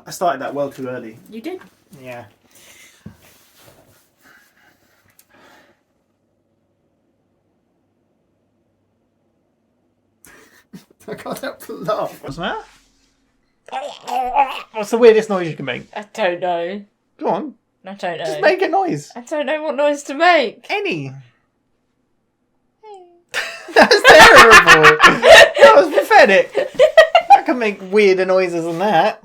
I started that well too early. You did. Yeah. I can't help but laugh. What's that? What's the weirdest noise you can make? I don't know. Go on. I don't know. Just make a noise. I don't know what noise to make. Any. That's terrible. That was pathetic. I can make weirder noises than that.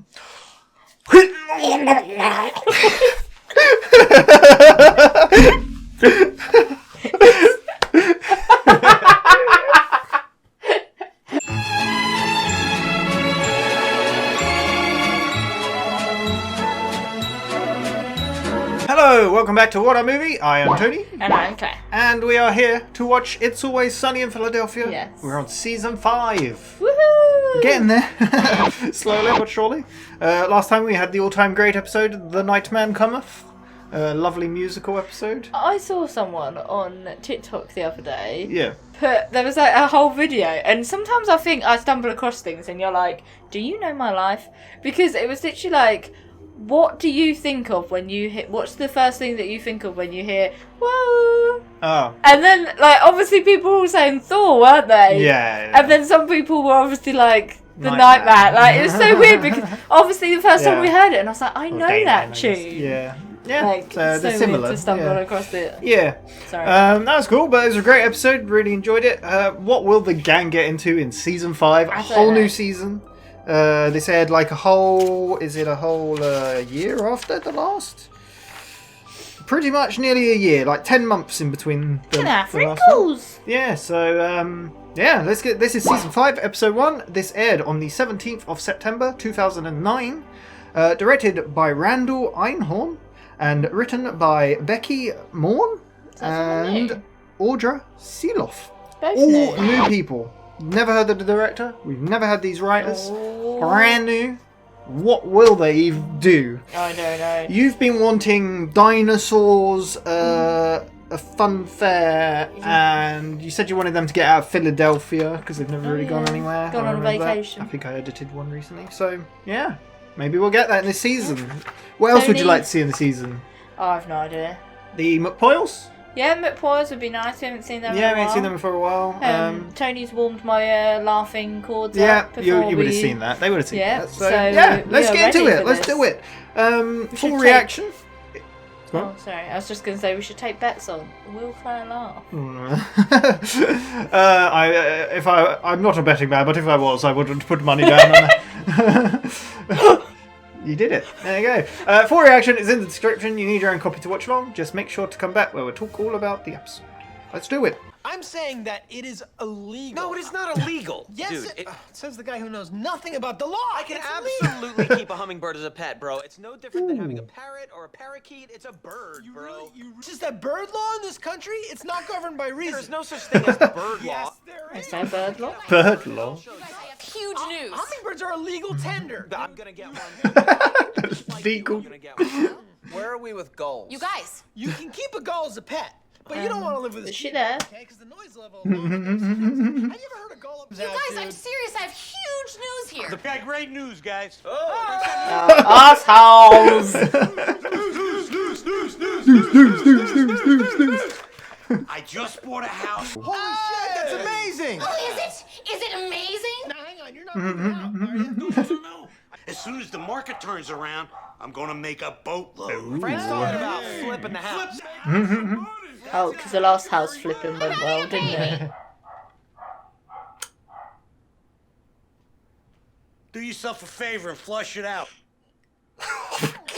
Hello, welcome back to WhatAreMovie. I am Tony. And I'm Claire. And we are here to watch It's Always Sunny in Philadelphia. Yes. We're on season 5. Woohoo! Getting there. Slowly but surely. Last time we had the all-time great episode, The Night Man Cometh. Lovely musical episode. I saw someone on TikTok the other day. Yeah. There was like a whole video, and sometimes I think I stumble across things and you're like, do you know my life? Because it was literally like, what do you think of when you hear, what's the first thing that you think of when you hear, whoa? Oh. And then, like, obviously people were all saying Thor, weren't they? Yeah. And then some people were obviously like, the Nightman. Like, it was so weird because obviously the first time we heard it, and I was like, I know that tune. Yeah. Yeah. Like, so they're so similar. weird to stumble across it. Yeah. Sorry. That was cool, but it was a great episode. Really enjoyed it. What will the gang get into in season 5? A whole new season. They said like a whole year after the last? Pretty much nearly a year, like 10 months in between the last one. Yeah, so yeah, let's get this is season 5, episode 1. This aired on the 17th of September 2009. Directed by Randall Einhorn and written by Becky, Mann and Audra, Sielaff. All new people. Never heard of the director. We've never had these writers. Brand new. What will they do? I don't know. You've been wanting dinosaurs, a fun fair, and you said you wanted them to get out of Philadelphia because they've never really gone anywhere. Gone on a vacation. I think I edited one recently. So, yeah. Maybe we'll get that in this season. What else would you like to see in the season? Oh, I have no idea. The McPoyles? Yeah, McPoys would be nice. We haven't seen them in a while. Yeah, we haven't seen them for a while. Tony's warmed my laughing cords Yeah, up you would have seen that. They would have seen that. So, so yeah, let's get into it. Let's do it. Full reaction. Oh, sorry. I was just going to say we should take bets on. Will Claire laugh? I'm not a betting man, but if I was, I wouldn't put money down on that. You did it. There you go. Full reaction is in the description. You need your own copy to watch along. Just make sure to come back where we'll talk all about the episode. Let's do it. I'm saying that it is illegal. No, it is not illegal. Yes, dude, it says the guy who knows nothing about the law. I can absolutely keep a hummingbird as a pet, bro. It's no different than having a parrot or a parakeet. It's a bird, bro. It's just that bird law in this country, it's not governed by reason. There's no such thing as the bird law. Yes, there is. Is that bird law? Bird law. I have huge news. Hummingbirds are a legal tender. I'm gonna get one. Legal. I'm gonna get one. Where are we with gulls? You guys. You can keep a gull as a pet, but you don't want to live with a is she sheep, there? okay? Because the noise level alone. Have you ever heard a gull up his You guys, I'm serious. I have huge news here. Got great news, guys. Assholes! I just bought a house. Holy shit, that's amazing! Oh, is it? Is it amazing? Now, hang on, you're not moving out, are you? No. As soon as the market turns around, I'm gonna make a boatload. Frank's talking about flipping the house. Oh, because the last house flipping went well, didn't it? Do yourself a favor and flush it out.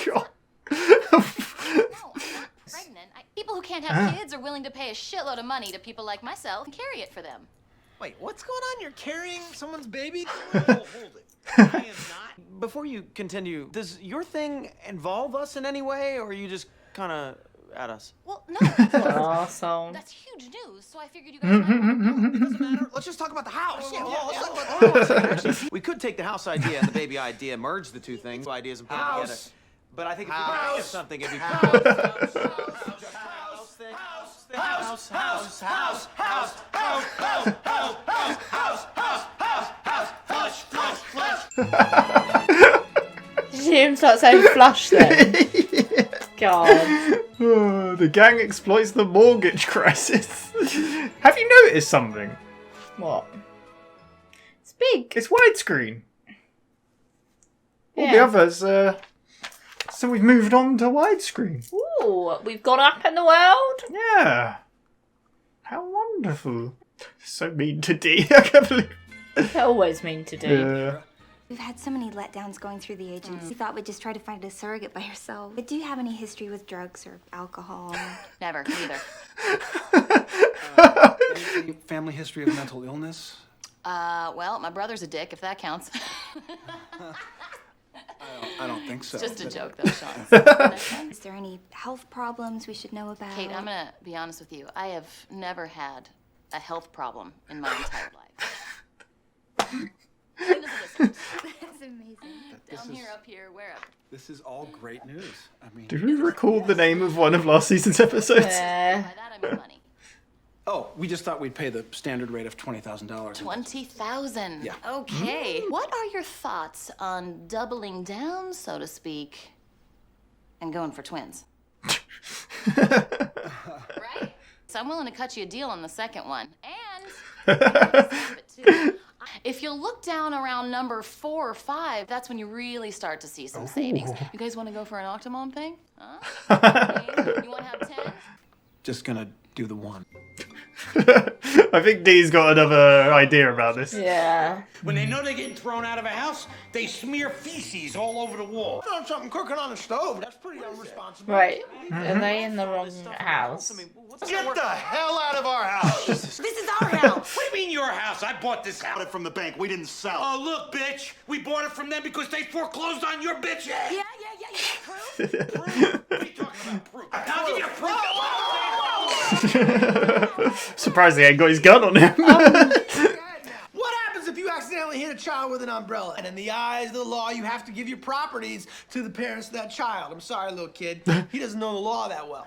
God. Pregnant. People who can't have kids are willing to pay a shitload of money to people like myself and carry it for them. Wait, what's going on? You're carrying someone's baby? Hold it. I am not. Before you continue, does your thing involve us in any way, or are you just kind of at us? Well, no. Awesome. That's huge news, so I figured you guys might want to know. It doesn't matter. Let's just talk about the house. Actually, we could take the house idea and the baby idea, merge the two things, ideas, and put them together. But I think if we could think of something, it'd be hear him start saying flush then? God. Oh, the gang exploits the mortgage crisis. Have you noticed something? What? It's big. It's widescreen. All the Yeah. others, so we've moved on to widescreen. Ooh, we've gone up in the world. Yeah. How wonderful. So mean to D. I can't believe. They're always mean to do. Yeah. We've had so many letdowns going through the agency. We thought we'd just try to find a surrogate by yourself. But do you have any history with drugs or alcohol? Never, neither. Any family history of mental illness? Well, my brother's a dick, if that counts. I don't think so. Just a joke, though, Sean. Is there any health problems we should know about? Kate, I'm gonna be honest with you. I have never had a health problem in my entire life. Even as a listener. That's amazing. Down here, up here, wherever. This is all great news. I mean, Do we recall the name of one of last season's episodes? By that, I mean money. oh, we just thought we'd pay the standard rate of $20,000. 20,000. Yeah. Okay. What are your thoughts on doubling down, so to speak, and going for twins? Right? So I'm willing to cut you a deal on the second one. And too. If you look down around number 4 or 5, that's when you really start to see some savings. You guys want to go for an Octomom thing? Huh? You want to have 10? Just gonna do the one. I think D's got another idea about this. Yeah. When they know they're getting thrown out of a house, they smear feces all over the wall. Found something cooking on the stove. That's pretty irresponsible. Right. Are they in the wrong house? Get the hell out of our house! This is our house. What do you mean your house? I bought this house. Got it from the bank. We didn't sell. Oh, look, bitch. We bought it from them because they foreclosed on your bitch. Yeah. You got proof? Proof? What are you talking about, proof? I'll give you proof. Surprised he ain't got his gun on him. What happens if you accidentally hit a child with an umbrella? And in the eyes of the law, you have to give your properties to the parents of that child. I'm sorry, little kid. He doesn't know the law that well.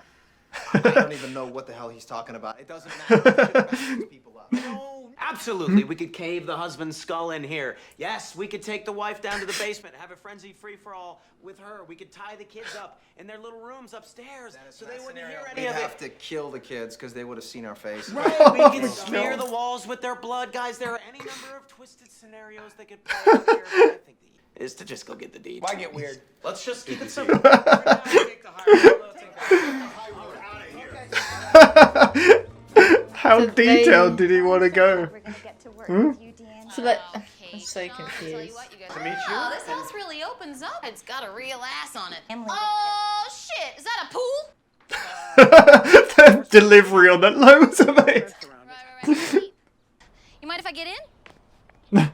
I don't even know what the hell he's talking about. It doesn't matter. We should back these people up. No, absolutely. We could cave the husband's skull in here. Yes, we could take the wife down to the basement, have a frenzy free-for-all with her. We could tie the kids up in their little rooms upstairs so they wouldn't hear any We'd of have it. to kill the kids because they would have seen our faces. Right, we can smear the walls with their blood. Guys, there are any number of twisted scenarios that could play out here. I think the is to just go get the deed. Why get weird? Let's just keep it simple. How detailed did he want to go? We're gonna get to work with you, Dan. So that, Oh, I'm so Kate, Tell you confused. what, you guys. To meet you? Oh, this house really opens up. It's got a real ass on it. Emily. Oh shit! Is that a pool? The delivery on that loads of it. Right. You mind if I get in? The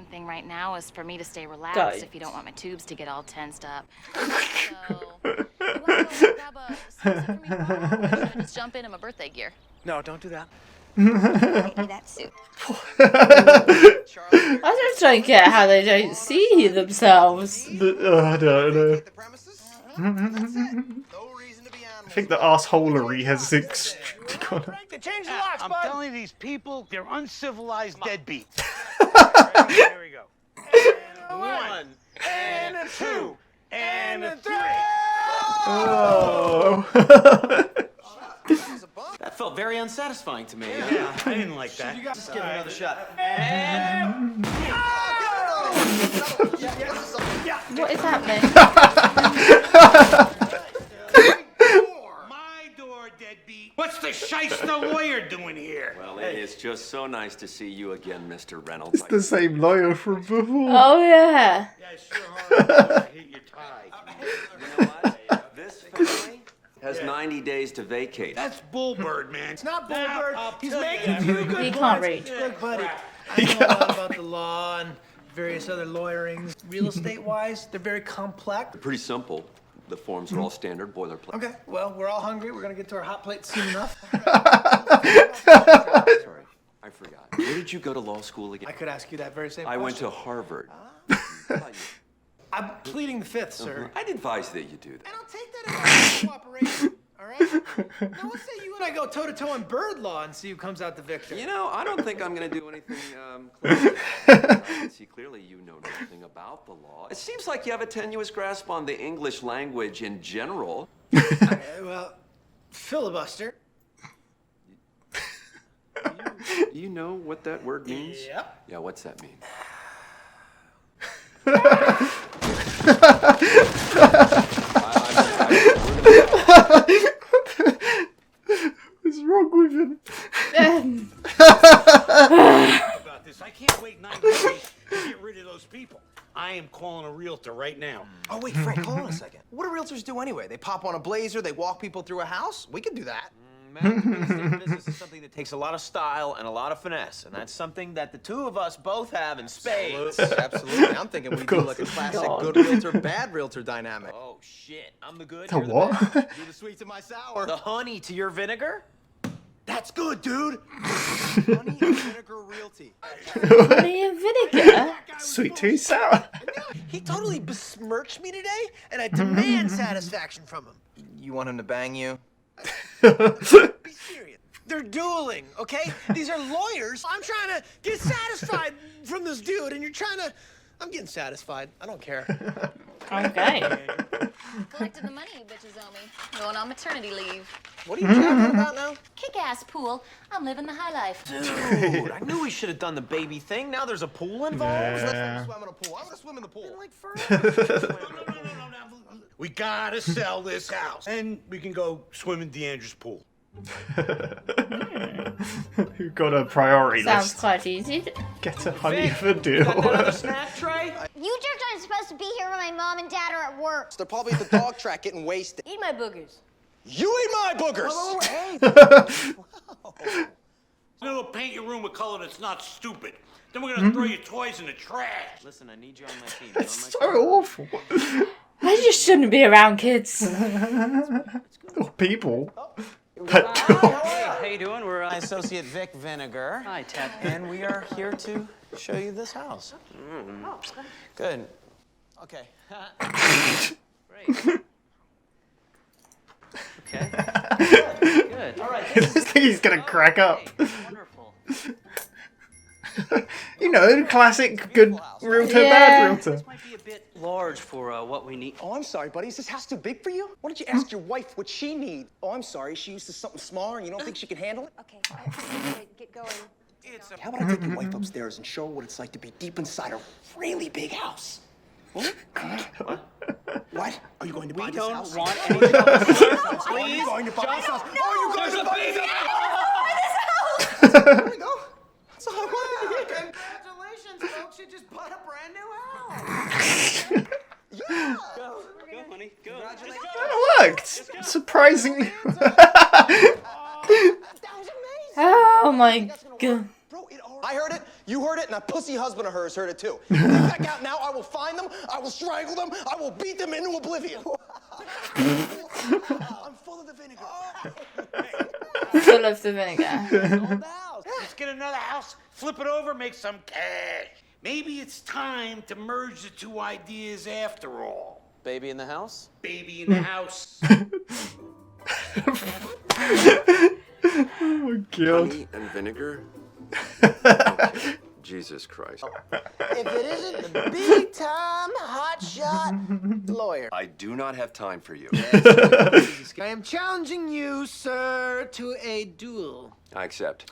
thing right now is for me to stay relaxed Go. if you don't want my tubes to get all tensed up. So, you want to go grab a swimsuit for me tomorrow? Or should I just jump in my birthday gear? No, don't do that. Get you that suit. I just don't get how they don't see themselves. I don't know. The premises? That's it. No reason to be I animals. think the arseholery has gone. Frank, they changed the locks, I'm bud. telling you, these people, they're uncivilized deadbeats. Here we go. One, and a two, and a three. Oh. That felt very unsatisfying to me. Yeah, I didn't like that. Just give it another shot. What is happening? My door, deadbeat. What's the shyster lawyer doing here? Well, it is just so nice to see you again, Mr. Reynolds. It's the same lawyer from before. Oh yeah. Yeah, sure hard to hit your tie. You know what? This family has 90 days to vacate. That's bullbird, man. It's not Bullbird. I'll He's tell you making a that. few good He points. can't read. Look, buddy, I know a lot about the law and various other lawyerings. Real estate-wise, they're very complex. Pretty simple. The forms are all standard boilerplate. Okay, well, we're all hungry. We're gonna get to our hot plate soon enough. Sorry, I forgot. Where did you go to law school again? I could ask you that very same I question. went to Harvard. How about you? I'm pleading the fifth, sir. I'd advise that you do that. And I'll take that as cooperation. All right? Now let's say you and I go toe-to-toe in bird law and see who comes out the victor. You know, I don't think I'm going to do anything close. See, clearly you know nothing about the law. It seems like you have a tenuous grasp on the English language in general. Well, filibuster. Do you know what that word means? Yep. Yeah, what's that mean? What's wrong with him? About this. I can't wait 90 days to get rid of those people. I am calling a realtor right now. Oh, wait, Frank, hold on a second. What do realtors do anyway? They pop on a blazer, they walk people through a house? We could do that. Managing real estate business is something that takes a lot of style and a lot of finesse, and that's something that the two of us both have in spades. Absolutely. I'm thinking we do like a classic good realtor, bad realtor dynamic. Oh shit! I'm the good. The you're what? The bad. You're the sweet to my sour. The honey to your vinegar. That's good, dude. Honey and vinegar realty. Honey and vinegar? Sweet tooth sour. He totally besmirched me today, and I demand satisfaction from him. You want him to bang you? Be serious. They're dueling, okay? These are lawyers. I'm trying to get satisfied from this dude, and you're trying to... I'm getting satisfied. I don't care. Okay. Collecting the money you bitches owe me. Going on maternity leave. What are you talking about now? Kick-ass pool. I'm living the high life. Dude, I knew we should have done the baby thing. Now there's a pool involved. Yeah. Swim in a pool. I want to swim in the pool. Like forever. No. We gotta sell this house, and we can go swim in Deandra's pool. Who got a priority Sounds list? quite easy. Get a honey Vic, for deal. got that other snack tray? You jerks aren't supposed to be here when my mom and dad are at work. They're probably at the dog track getting wasted. Eat my boogers. You eat my boogers! Oh, hey. No, paint your room a color that's not stupid. Then we're gonna throw your toys in the trash. Listen, I need you on my team. It's so awful. I just shouldn't be around kids. Or people. Hey, how you doing? We're Associate Vic Vinegar. Hi, Ted. And we are here to show you this house. Good. Okay. Great. Okay. Good. All right. I think he's gonna crack up. Wonderful. You know, classic good realtor, Yeah. bad realtor. This might be a bit large for what we need. Oh, I'm sorry, buddy. Is this house too big for you? Why don't you ask your wife what she needs? Oh, I'm sorry. Is she used to something smaller and you don't think she can handle it? Okay, get going. How about I take your wife upstairs and show her what it's like to be deep inside a really big house? What? What? Are you going to buy this house? We don't want any Are you going to buy this house? Are you going to buy this house? There we go. That's all I wanted to hear. Congratulations, folks. You just bought a brand new house. Yeah. Go, honey. Go. Congratulations. That worked. Surprisingly. Oh my god. Bro, I heard it, you heard it, and that pussy husband of hers heard it too. Get back out now, I will find them, I will strangle them, I will beat them into oblivion. I'm full of the vinegar. Full of the vinegar. Let's get another house, flip it over, make some cash. Maybe it's time to merge the two ideas after all. Baby in the house? Baby in the house. Oh my god. Honey and vinegar? Jesus Christ. If it isn't the big-time hotshot lawyer. I do not have time for you. I am challenging you, sir, to a duel. I accept.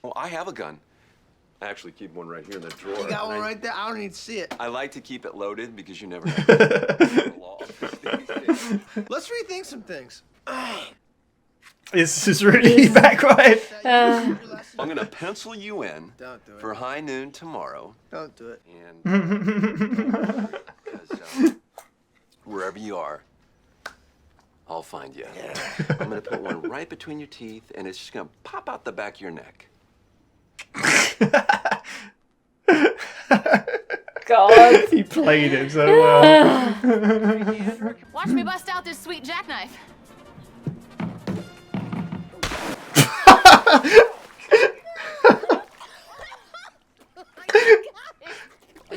Well, I have a gun. I actually keep one right here in the drawer. You got one right there? I don't need to see it. I like to keep it loaded because you never know. The law. Let's rethink some things. This is really backfired. I'm going to pencil you in Don't do it. for high noon tomorrow. Don't do it. And because wherever you are, I'll find you. I'm going to put one right between your teeth, and it's just going to pop out the back of your neck. God. He played it so well. Watch me bust out this sweet jackknife.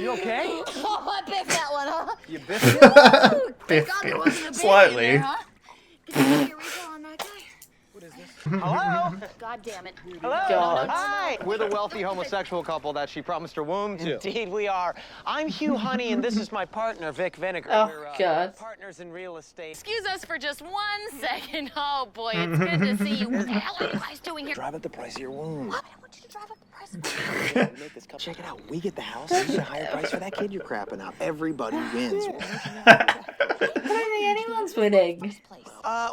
you okay? Oh, I biffed that one, huh? You biffed it? Biffed There wasn't a biff slightly. in there, huh? Get the refill on that guy. What is this? Hello? God damn it. Hello? God. Hi! We're the wealthy homosexual couple that she promised her womb to. Indeed we are. I'm Hugh Honey, and this is my partner, Vic Vinegar. Oh, We're God. partners in real estate. Excuse us for just 1 second. Oh, boy, it's good to see you. What the hell are you guys doing here? Drive up the price of your womb. What? I want you to drive up the price of my Make this check it out. We get the house. You get a higher price for that kid you're crapping up. Everybody wins. I don't think anyone's winning.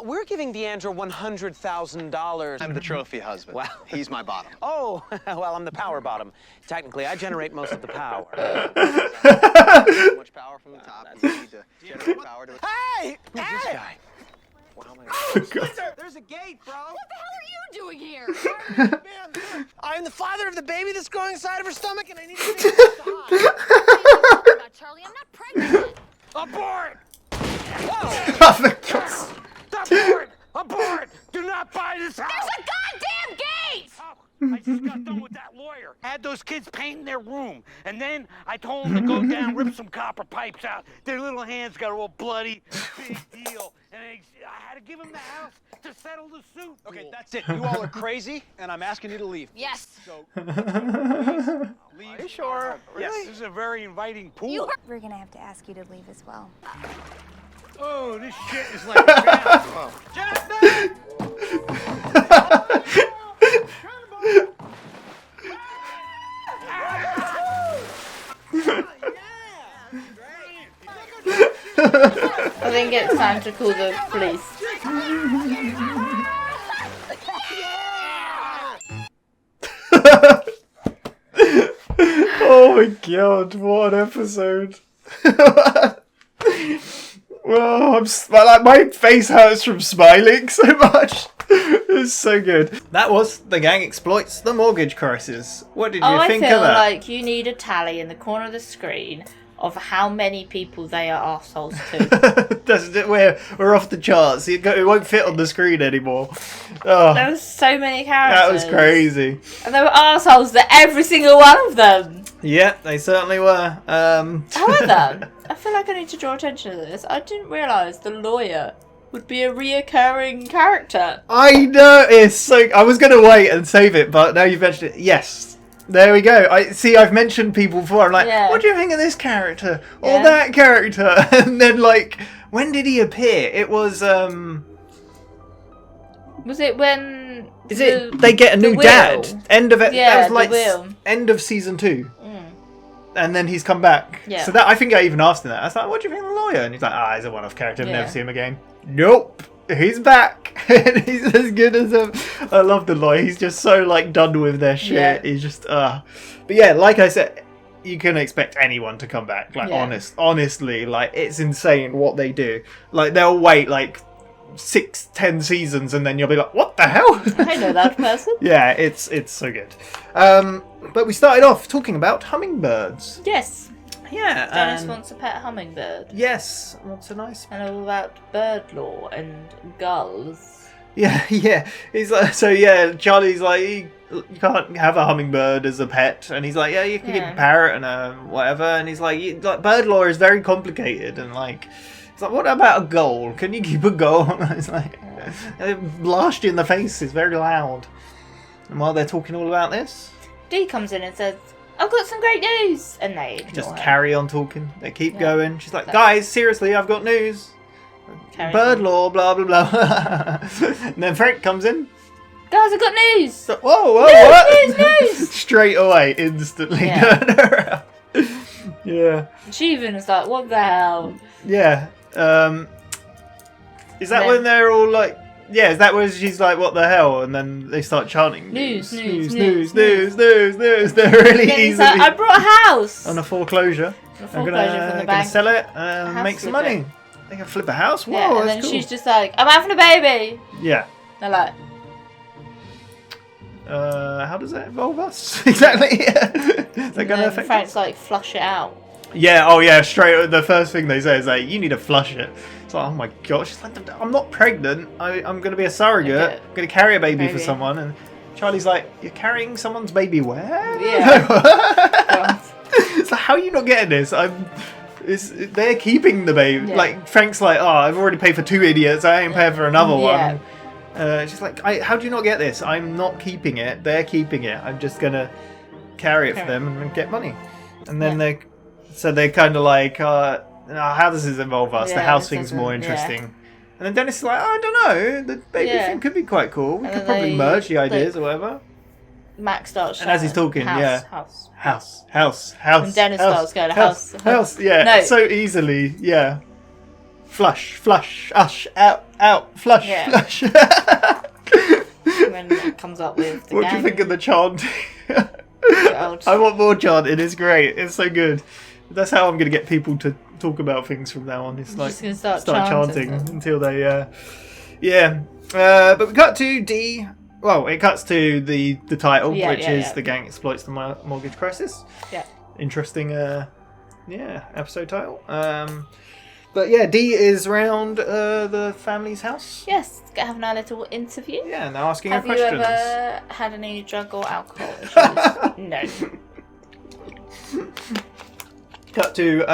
We're giving Deandra $100,000. I'm the trophy husband. Well, He's my bottom. Oh, well, I'm the power bottom. Technically, I generate most of the power. So much power from the top. You need to generate power to it. Hey! Who's this guy? There's a gate, bro. What the hell are you doing here? Man, I'm the father of the baby that's growing inside of her stomach, and I need to take it to hide. Charlie, I'm not pregnant. Abort! Oh, Abort! Abort! Do not buy this house! There's a goddamn gate! I just got done with that lawyer. Had those kids painting their room. And then I told them to go down, rip some copper pipes out. Their little hands got all bloody. Big deal. And I had to give them the house to settle the suit. Okay, that's it. You all are crazy, and I'm asking you to leave. Yes. So, leave. Are you sure? Yes, this is a very inviting pool. We're gonna have to ask you to leave as well. Oh, this shit is like a jam. I think it's time to call the police. Oh my god, what an episode. Well, my face hurts from smiling so much. It's so good. That was The Gang Exploits the Mortgage Crisis. What did you think I feel of that? like you need a tally in the corner of the screen of how many people they are arseholes to. We're off the charts. It won't fit on the screen anymore. Oh, There was so many characters. that was crazy. And they were arseholes to every single one of them. Yeah, they certainly were. However, I feel like I need to draw attention to this. I didn't realise the lawyer would be a reoccurring character. I know, it's so... I was going to wait and save it, but now you've mentioned it. Yes. There we go. I've mentioned people before. I'm like, what do you think of this character? Or that character? And then, like, when did he appear? It was, Was it when... they get a new dad? End of it. Yeah, that was like the wheel. end of season 2. And then he's come back. Yeah. So that I think I even asked him that. I was like, what do you think of the lawyer? And he's like, he's a one-off character. I've Yeah. never seen him again. Nope. He's back. And he's as good as him. I love the lawyer. He's just so, like, done with their shit. Yeah. He's just, But yeah, like I said, you can expect anyone to come back. Like, Yeah. honestly, like, it's insane what they do. Like, they'll wait, like, 6-10 seasons and then you'll be like, what the hell? I know that person. Yeah, it's so good. But we started off talking about hummingbirds. Yes. Yeah. Dennis wants a pet hummingbird. Yes, wants a nice. And all about bird law and gulls. Yeah. He's like, so yeah, Charlie's like, you can't have a hummingbird as a pet, and he's like, yeah, you can keep a parrot and a whatever, and he's like, bird law is very complicated, and like, it's like, what about a gull? Can you keep a gull? And it's like, blast you in the face is very loud. And while they're talking all about this, Dee comes in and says, I've got some great news! And they ignore just her. carry on talking. They keep going. She's like, guys, seriously, I've got news. Carry Bird on. law, blah, blah, blah. And then Frank comes in. Guys, I've got news! So, whoa, News, what? news! Straight away, instantly. Yeah. Yeah. She even was like, what the hell? Yeah. Is that Then- when they're all like... Yeah, is that where she's like, what the hell? And then they start chanting. News. They're really Then he's easily... like, I brought a house! On a foreclosure. I'm gonna bank. sell it House and make some flip money. it. They can flip a house? Whoa, Yeah, and that's then cool. she's just like, I'm having a baby! Yeah. They're like, How does that involve us? Exactly. Is that and going to then affect Frank's like, flush it out. Yeah, oh yeah, straight. The first thing they say is like, you need to flush it. It's like, oh my gosh, she's like, I'm not pregnant. I'm going to be a surrogate. I'm going to carry a baby for someone. And Charlie's like, you're carrying someone's baby where? Yeah. It's like, how are you not getting this? They're keeping the baby. Yeah. Like Frank's like, oh, I've already paid for 2 idiots. I ain't paying for another one. She's like, how do you not get this? I'm not keeping it. They're keeping it. I'm just gonna carry it for them and get money. And then they're kind of like, how does this involve us? The house thing's more interesting. And then Dennis is like, I don't know. The baby thing could be quite cool. We could probably merge the ideas or whatever. Max starts and as he's talking, house. And Dennis starts going house. Yeah, No. so easily, yeah. Flush, ush, out, flush. And then it comes up with the What gang. do you think of the chanting? I want more chanting. It's great. It's so good. That's how I'm going to get people to talk about things from now on. It's like just gonna start chanting chanting until they, But we cut to D. Well, it cuts to the title, which is The Gang Exploits the Mortgage Crisis. Yeah. Interesting, episode title. But yeah, Dee is round the family's house. Yes, having a little interview. Yeah, and they're asking her Have you questions. ever had any drug or alcohol issues? No. Cut to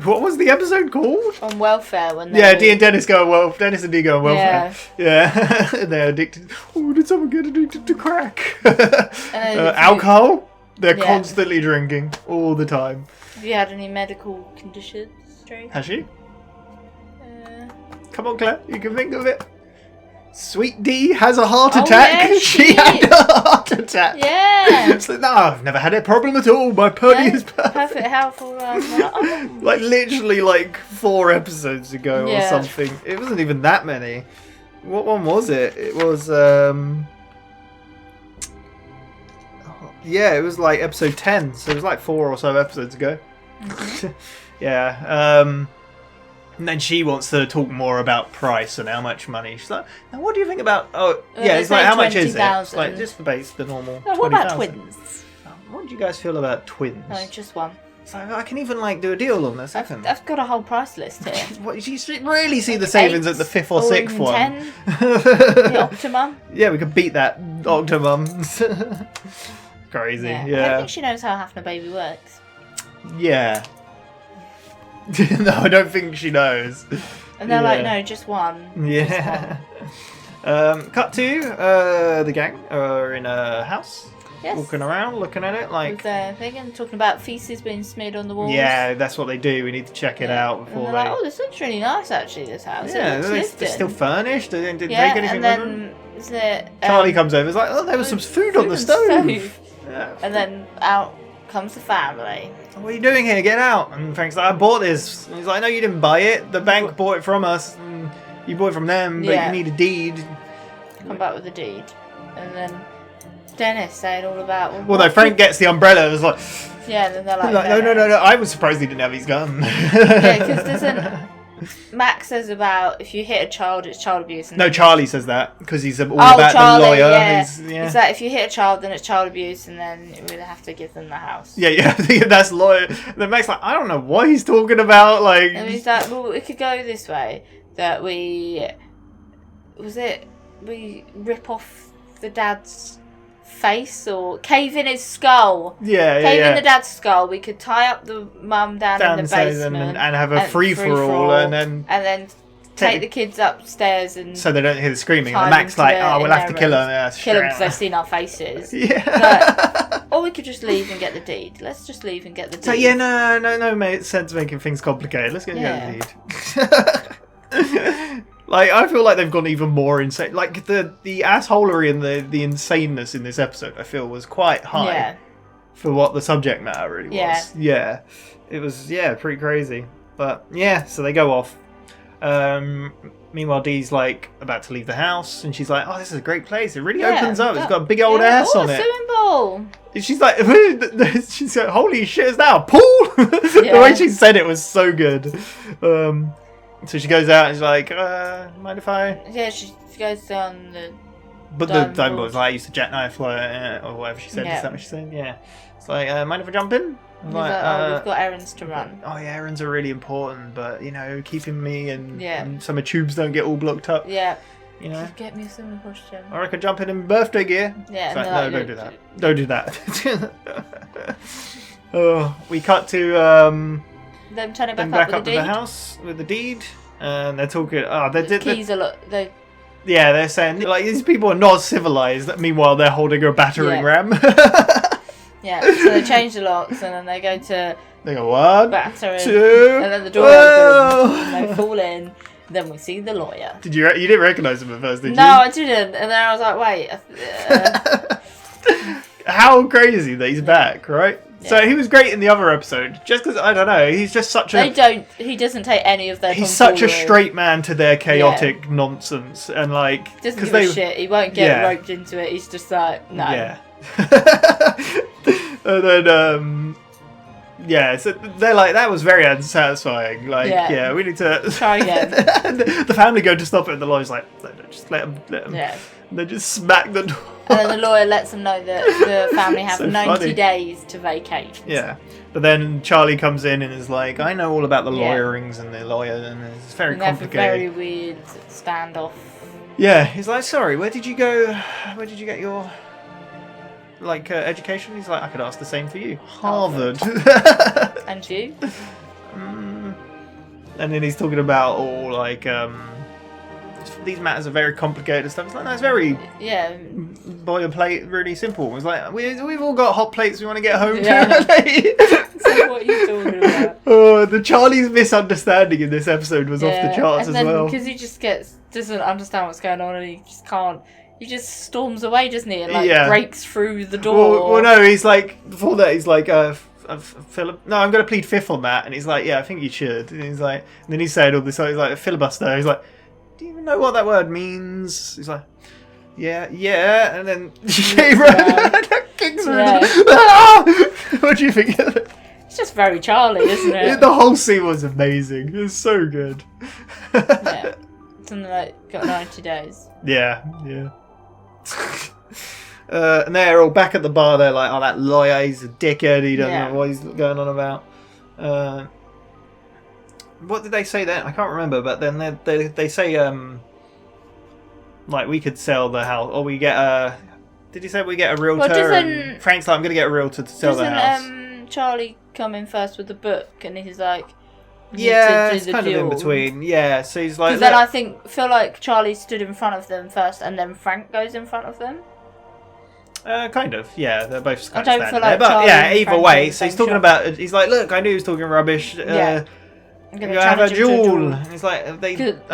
what was the episode called? On welfare when Dee and Dennis go on welfare. Dennis and Dee go on welfare. Yeah. And they're addicted. Oh, did someone get addicted to crack? Alcohol? They're constantly drinking all the time. Have you had any medical conditions, Drake? Has she? Come on, Claire. You can think of it. Sweet Dee has a heart attack. Yeah, she had a heart attack. Yeah. It's like, no, I've never had a problem at all. My pony is perfect health all around. like literally like 4 episodes ago or something. It wasn't even that many. What one was it? It was it was like episode 10. So it was like 4 or so episodes ago. Mm-hmm. And then she wants to talk more about price and how much money. She's like, now what do you think about... it's like, how much is it? It's like, just the base, the normal What about 20,000. twins? What do you guys feel about twins? No, just one. So I can even like do a deal on this. I've got a whole price list here. What, you should really see the savings at the 5th or 6th one. 10. The Optimum. Yeah, we could beat that Optimum. Crazy, I don't think she knows how having a baby works. Yeah. No, I don't think she knows. And they're like, no, just one. Yeah. Just one. Cut to the gang are in a house. Yes. Walking around, looking at it like... With their thing and talking about feces being smeared on the walls. Yeah, that's what they do. We need to check it out before and they're like, oh, this looks really nice, actually, this house. Yeah, they're still furnished. They didn't take and anything then is it, Charlie comes over. It's like, oh, there was some food on the stove. Yeah. And then out comes the family. What are you doing here? Get out. And Frank's like, I bought this. And he's like, no, you didn't buy it. The bank bought it from us. And you bought it from them, but you need a deed. Come back with a deed. And then Dennis saying all about... Well, no, Frank gets the umbrella. It was like... Yeah, and then they're like... No. I was surprised he didn't have his gun. Yeah, because doesn't... Max says about if you hit a child, it's child abuse. No, Charlie says that because he's all about Charlie, the lawyer. Yeah. Yeah. It's like if you hit a child, then it's child abuse, and then you really have to give them the house. Yeah, that's lawyer. And then Max like, I don't know what he's talking about. Like, and he's like, well, it could go this way that we rip off the dad's face or cave in his skull. Cave in the dad's skull. We could tie up the mum down in the basement and have a free for all, and then take the kids upstairs and so they don't hear the screaming. And Max like, oh, we'll have to kill them. Kill them because they've seen our faces. Yeah. Or we could just leave and get the deed. Let's just leave and get the deed. So yeah, no, mate. Sense making things complicated. Let's get the deed. Like, I feel like they've gone even more insane. Like, the assholery and the insaneness in this episode, I feel, was quite high for what the subject matter really was. Yeah. It was, pretty crazy. But, yeah, so they go off. Meanwhile, Dee's, like, about to leave the house, and she's like, oh, this is a great place. It really opens up. It's got a big old ass on it. Swimming pool. And she's like, holy shit, is that a pool? The way she said it was so good. So she goes out and she's like, mind if I... Yeah, she goes down the... But the diamond board was like, I used to jackknife or whatever she said. Is that what she said? Yeah. It's like, mind if I jump in? He's like, oh, we've got errands to run. Oh, yeah, errands are really important, but, keeping me and some of the tubes don't get all blocked up. Yeah. You know? Get me a swimming costume. Or I could jump in birthday gear. Yeah. It's like, no, don't do that. Don't do that. We cut to Them turning them back back up up with to the the deed. house with the deed, and they're talking. The keys are they Yeah, they're saying like these people are not civilized. Meanwhile, they're holding a battering ram. Yeah, so they change the locks and then they go to They go 1, battering, 2, and then the door whoa! opens and they fall in. Then we see the lawyer. Did you didn't recognise him at first, did you? No, I didn't. And then I was like, wait. How crazy that he's back, right? Yeah. So he was great in the other episode. Just because I don't know, he's just such a. He doesn't take any of their. He's such a tomfoolery. straight man to their chaotic nonsense, and like Doesn't because give a shit. He won't get roped into it. He's just like no. Yeah. And then yeah, so they're like that was very unsatisfying. Like yeah, we need to try again. The family go to stop it, and the lawyer's like, just let him. Yeah. And they just smack the door. And then the lawyer lets them know that the family have So 90 funny. days to vacate. Yeah, but then Charlie comes in and is like, I know all about the Yeah. lawyerings and the lawyer, and it's very And they have a complicated. very weird standoff. Yeah, he's like, sorry, where did you go? Where did you get your education? He's like, I could ask the same for you. Harvard. And you? And then he's talking about all like these matters are very complicated and stuff. It's like, no, it's very Yeah. boilerplate, really simple. It's like we've all got hot plates we want to get home Yeah. to. So what are you talking about? Oh, the Charlie's misunderstanding in this episode was off the charts and as then, well. because he just doesn't understand what's going on and he just can't. He just storms away, doesn't he? And breaks through the door. Well, no, he's like before that. He's like, Philip. No, I'm going to plead fifth on that. And he's like, yeah, I think you should. And he's like, and then he said all this. He's like, filibuster. He's like, do you even know what that word means? He's like, yeah. And then she kicks her. What do you think? It's just very Charlie, isn't it? The whole scene was amazing. It was so good. Yeah. Something like got 90 days. Yeah. And they're all back at the bar. They're like, oh, that lawyer, he's a dickhead. He doesn't know what he's going on about. What did they say then? I can't remember. But then they say, like, we could sell the house. Or we get a... Did he say we get a realtor? And Frank's like, I'm going to get a realtor to sell the house. Charlie come in first with the book and he's like... Yeah, it's kind of in between. Yeah, so he's like... Because then I feel like Charlie stood in front of them first and then Frank goes in front of them. Kind of, yeah. They're both kind I of don't standing feel like there. But Charlie yeah, and either Frank way. are the So he's same talking shot. about... He's like, look, I knew he was talking rubbish. Yeah. I'm You're gonna going to have a challenge him to a duel. duel. And he's like, are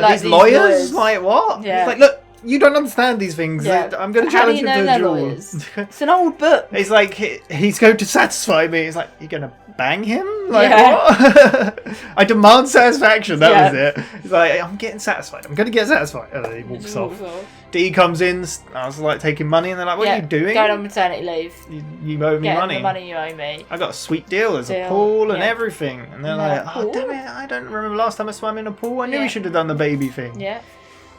Like these lawyers? Like, what? Yeah. He's like, look, you don't understand these things. Yeah. I'm going to How do challenge you him know to a they're duel. lawyers? It's an old book. He's like, he's going to satisfy me. He's like, you're going to bang him? Like, Yeah. what? I demand satisfaction. That Yeah. was it. He's like, I'm getting satisfied. I'm going to get satisfied. And then he walks off. Dee comes in. I was like taking money, and they're like, what are you doing? Going on maternity leave. You owe me Get money. the money you owe me. I got a sweet deal. There's a Deal, pool and yeah. everything. And they're Yeah, like, oh, damn it. I don't remember last time I swam in a pool. I knew we should have done the baby thing. Yeah.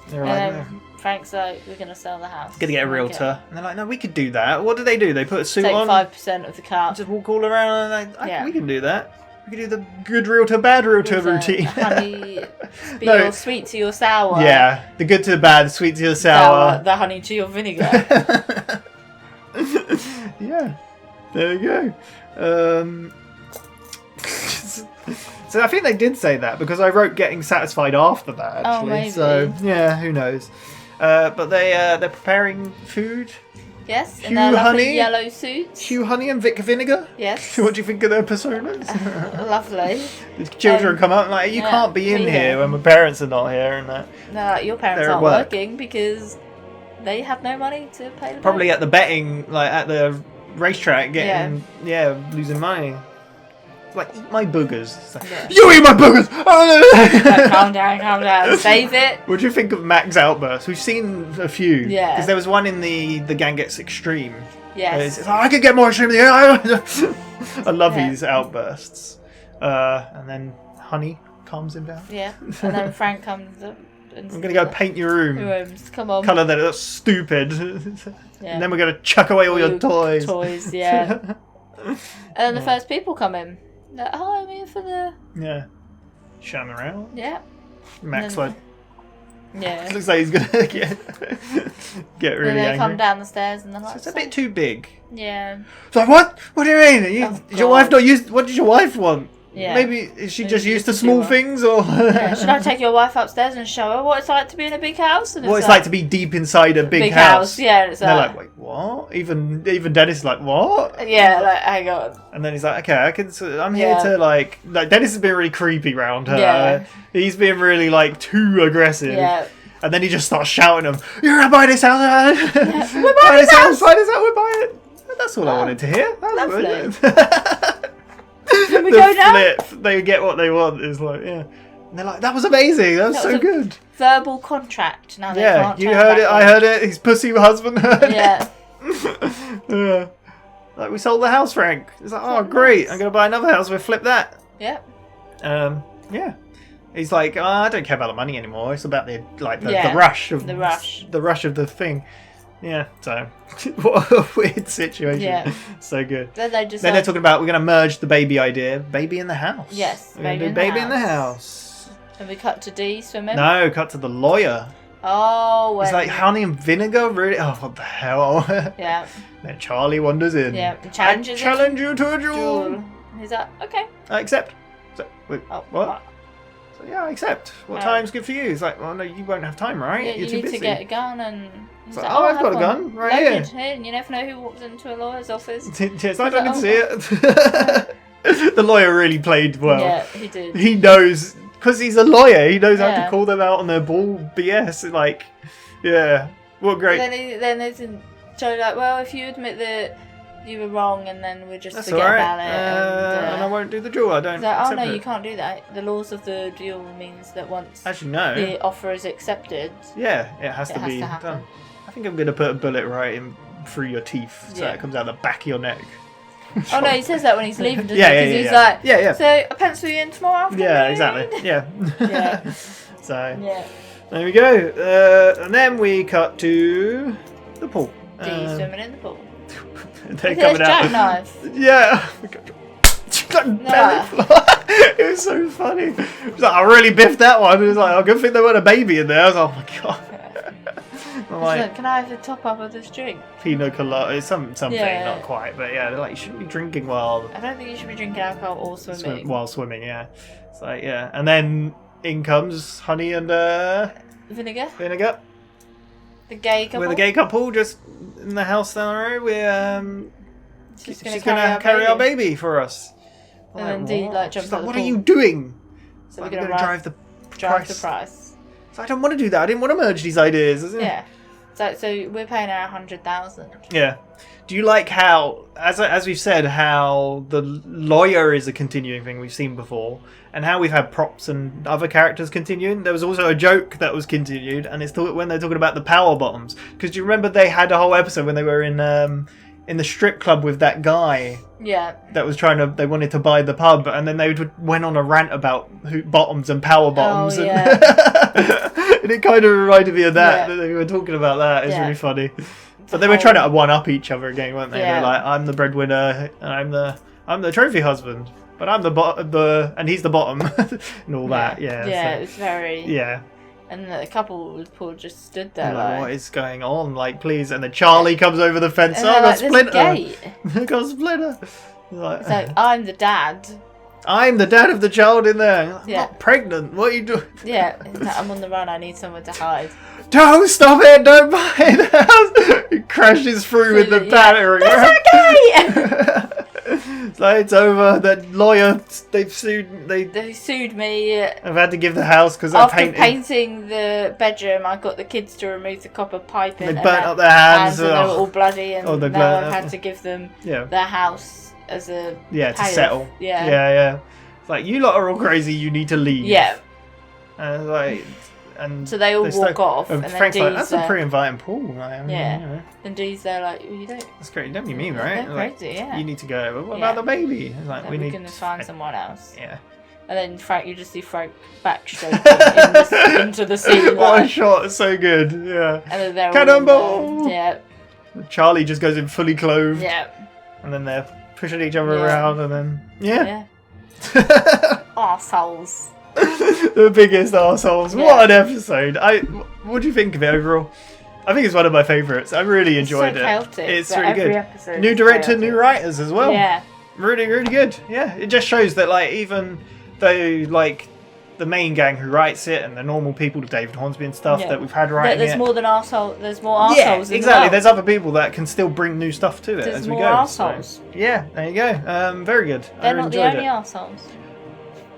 They're And like, then Frank's like, we're going to sell the house. gonna get a realtor. And they're like, no, we could do that. What do? They put a suit Take on. 5% of the car. Just walk all around and we can do that. We can do the good realtor, bad realtor routine. Honey, be No. your sweet to your sour. Yeah, the good to the bad, sweet to the sour. The honey to your vinegar. Yeah, there you go. So I think they did say that because I wrote getting satisfied after that actually. maybe. So yeah, who knows? But they're preparing food. Yes, Hugh in their lovely Honey. yellow suits. Hugh Honey and Vic Vinegar. Yes. What do you think of their personas? Lovely. The children come out like, you yeah, can't be in be here here. when my parents are not here, and that. No, your parents They're at aren't work. working because they have no money to pay the Probably bill. at the betting, like at the racetrack, getting losing money. It's like, eat my boogers. It's like, you eat my boogers. Like, calm down, save it. What do you think of Mac's outburst? We've seen a few. Yeah. Because there was one in the Gang Gets Extreme. Yes. It's like, I could get more extreme than you. I love Yeah. these outbursts. And then Honey calms him down. Yeah, and then Frank comes up. And I'm gonna go paint your room. Come on. Colour that looks stupid. Yeah. And then we're gonna chuck away all your toys. Toys, yeah. And then the first people come in. Like, hi, I'm here for the... Yeah. Shun around. Yeah. Mac's And then- like, Yeah. It looks like he's gonna get really And they angry. come down the stairs and they're like, It's a bit too big. Yeah. It's like, what? What do you mean? Oh, Is your wife God. not used? What does your wife want? Yeah. Maybe is she Maybe just you used to can do small what- things, or Yeah, should I take your wife upstairs and show her what it's like to be in a big house? And what it's like to be deep inside a big house? Yeah, it's And they're like, like, wait, what? Even Dennis is like, what? yeah, like hang on. And then he's like, okay, I'm here Yeah. to like Dennis has been really creepy around her. Yeah. He's been really like too aggressive. Yeah. And then he just starts shouting at him, "You're gonna buy this house? We're Buy this house! Buy this house! We're buying it!" That's all I wanted to hear. That's Lovely. Can we the go now? flip, they get what they want. Is like, yeah. And they're like, that was amazing. That was so was a good. Verbal contract. Now they Yeah, can't you turn heard back it. on. I heard it. His pussy husband heard it. Yeah. Yeah. Like, we sold the house, Frank. It's like, oh, great. I'm gonna buy another house. We'll flip that. Yeah. Yeah. He's like, oh, I don't care about the money anymore. It's about the Yeah, rush of the rush. the rush of the thing. Yeah. So, what a weird situation. Yeah. So good. Then they just Then they're talking about we're gonna merge the baby idea. Baby in the house. Yes, We're gonna baby do in the baby in the house. house. And we cut to D swimming. No, cut to the lawyer. Oh, It's when... like honey and vinegar, really? Oh, what the hell? Yeah. Then Charlie wanders in. Yeah. I Challenges challenge you to a duel. Duel. He's like, okay. I accept. So, wait, Oh, what? So, yeah, I accept. What time's good for you? He's like, well, no, you won't have time, right? Yeah, You're you too need busy. to get a gun and... He's It's like, like, oh, I I've got have a one. gun right Loaded here. And you never know who walks into a lawyer's office. Yes, I He's don't like, see it. The lawyer really played well. Yeah, he did. He knows, because he's a lawyer, he knows how Yeah. to call them out on their bull BS. Like, yeah, what great. Then there's a Joe like, well, if you admit that you were wrong, and then we'll just That's forget alright. about it. And I won't do the duel. I don't He's like, oh accept no, it. you can't do that. The laws of the duel means that once Actually, no. the offer is accepted, Yeah, it has to be happen. done. I think I'm going to put a bullet right in through your teeth so Yeah. it comes out the back of your neck. Oh no, he says that when he's leaving, doesn't Yeah, he? yeah, 'Cause yeah, he's yeah. like, Yeah, yeah. so I pencil you in tomorrow afternoon. Yeah, exactly. Yeah. Yeah. So, Yeah. there we go. And then we cut to the pool. D swimming in the pool. They're With coming his out. jackknife. Yeah. It was so funny. It was like, I really biffed that one. It was like, oh, good thing there wasn't a baby in there. I was like, oh my god. I'm He's like, like, can I have the top up of this drink? pina colada. It's something, Yeah. not quite, but yeah, they're like, you shouldn't be drinking while I don't think you should be drinking alcohol or swimming. while swimming. Yeah. It's like, yeah, and then in comes Honey and Vinegar? Vinegar. The gay couple? We're the gay couple just in the house down the road. She's She's gonna gonna carry our baby for us. And then D what? like jumps She's like, out the what are pool. you doing? So I'm we're gonna gonna drive the drive the price. price. So I don't want to do that. I didn't want to merge these ideas. Yeah. So we're paying her 100,000. Yeah. Do you like how, as we've said, how the lawyer is a continuing thing we've seen before, and how we've had props and other characters continuing? There was also a joke that was continued, and it's when they're talking about the power bottoms. Because do you remember they had a whole episode when they were in the strip club with that guy Yeah. that was they wanted to buy the pub, and then they went on a rant about bottoms and power bottoms. Oh, and, yeah. and it kind of reminded me of that Yeah. they were talking about that. It's Yeah. really funny. But they were trying to one up each other again, weren't they? Yeah. They're like, I'm the breadwinner, and I'm the trophy husband, but I'm and he's the bottom, and all that. Yeah. Yeah, so- it was very. yeah. And the couple with Paul just stood there They're like, like. what is going on? Like, please. And then Charlie comes over the fence. And Oh, they're got like, "There's a Splinter. gate." Got Splinter. Like, It's like, I'm the dad. I'm the dad of the child in there. I'm Yeah. not pregnant. What are you doing? Yeah. He's like, I'm on the run. I need somewhere to hide. Don't stop it! Don't buy the house! He crashes through with the Yeah. battering. There's a gate! So it's over. The lawyer, they've sued. They sued me. I've had to give the house because I After painted. painting the bedroom, I got the kids to remove the copper piping. They and burnt that- up their hands. and they were Ugh. all bloody, and Oh, they now burnt I've up. had to give them Yeah. their house as a Yeah, to payoff. settle. Yeah. Yeah. It's like, you lot are all crazy. You need to leave. Yeah. And it's like, and So they all walk off, and then Frank's like, Dee's that's there. a pretty inviting pool. Like, Yeah. you know. And Dee's there like, well, you don't. That's great. Don't be mean, right? They're Like, crazy, yeah. You need to go. Well, what Yeah. about the baby? It's like, Like, we we're need. gonna find someone else. Yeah. And then Frank, you just see Frank backstroking into the scene. What a Like, shot! It's so good. Yeah. and then they're Cannonball! all there. Charlie just goes in fully clothed. Yeah. And then they're pushing each other Yeah. around, and then Yeah. Arseholes. The biggest arseholes. Yeah. What an episode. What do you think of it overall? I think it's one of my favourites. I really enjoyed so it. Chaotic, It's but really every good. episode New is director, chaotic. new writers as well. Yeah. Really, really good. Yeah, it just shows that like even though like the main gang who writes it and the normal people, the David Hornsby and stuff Yeah. that we've had writing There's it. more than arsehole. There's more arseholes. Yeah, as exactly. well. There's other people that can still bring new stuff to it There's as we more go. arseholes. So, yeah, there you go. Very good. I They're really not the enjoyed only it. arseholes.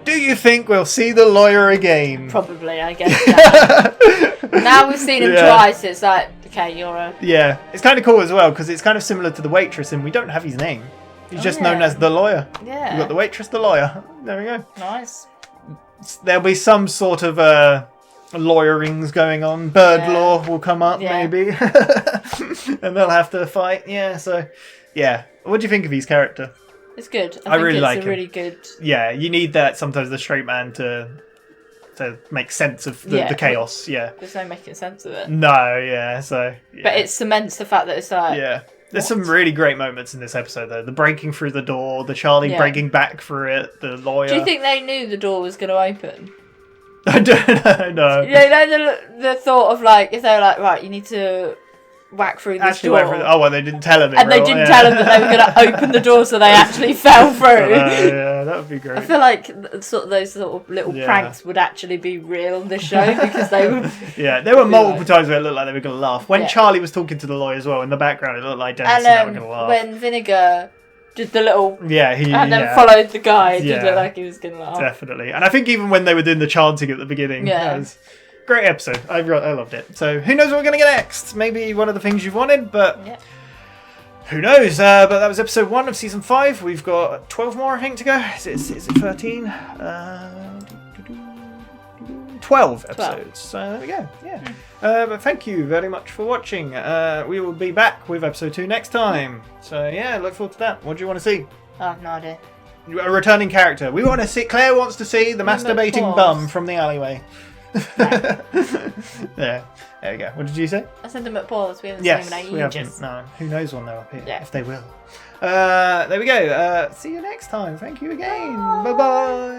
Do you think we'll see the lawyer again? Probably, I guess. Now we've seen him Yeah. twice. It's like, okay, you're a. Yeah, it's kind of cool as well because it's kind of similar to the waitress, and we don't have his name. He's just known as the lawyer. Yeah. We've got the waitress, the lawyer. There we go. Nice. There'll be some sort of lawyerings going on. Bird law will come up maybe, and they'll have to fight. Yeah. So, yeah. What do you think of his character? It's good. I really like it's him. a really good. Yeah, you need that sometimes the straight man to make sense of the chaos. Yeah. There's no making sense of it. No. Yeah. So. Yeah. But it cements the fact that it's like. Yeah. There's some really great moments in this episode, though. The breaking through the door, the Charlie breaking back through it, the lawyer. Do you think they knew the door was going to open? I don't know. Yeah, you know the thought of like if they were like, right, you need to whack through this Actually, door. went through well, they didn't tell him. And they didn't tell him that they were going to open the door, so they actually fell through. Yeah, that would be great. I feel like those sort of little pranks would actually be real on this show because they were. Yeah, there were multiple times where it looked like they were going to laugh. When Yeah. Charlie was talking to the lawyer as well, in the background, it looked like Dennis and they were going to laugh. When Vinegar did the little. Yeah, and then followed the guy, it did Yeah. look like he was going to laugh. Definitely. And I think even when they were doing the chanting at the beginning, Yeah. that was a great episode. I loved it. So who knows what we're going to get next? Maybe one of the things you've wanted, but who knows? But that was episode 1 of season 5. We've got 12 more, I think, to go. Is it 13? 12 episodes. So there we go. Yeah. But thank you very much for watching. We will be back with episode 2 next time. So yeah, look forward to that. What do you want to see? I have no idea. A returning character. We want to see. Claire wants to see the masturbating bum from the alleyway. Yeah, there we go. What did you say? I sent them at pause. We haven't Yes, seen them we in haven't. ages. No, who knows when they're up here? Yeah. If they will. There we go. See you next time. Thank you again. Bye bye.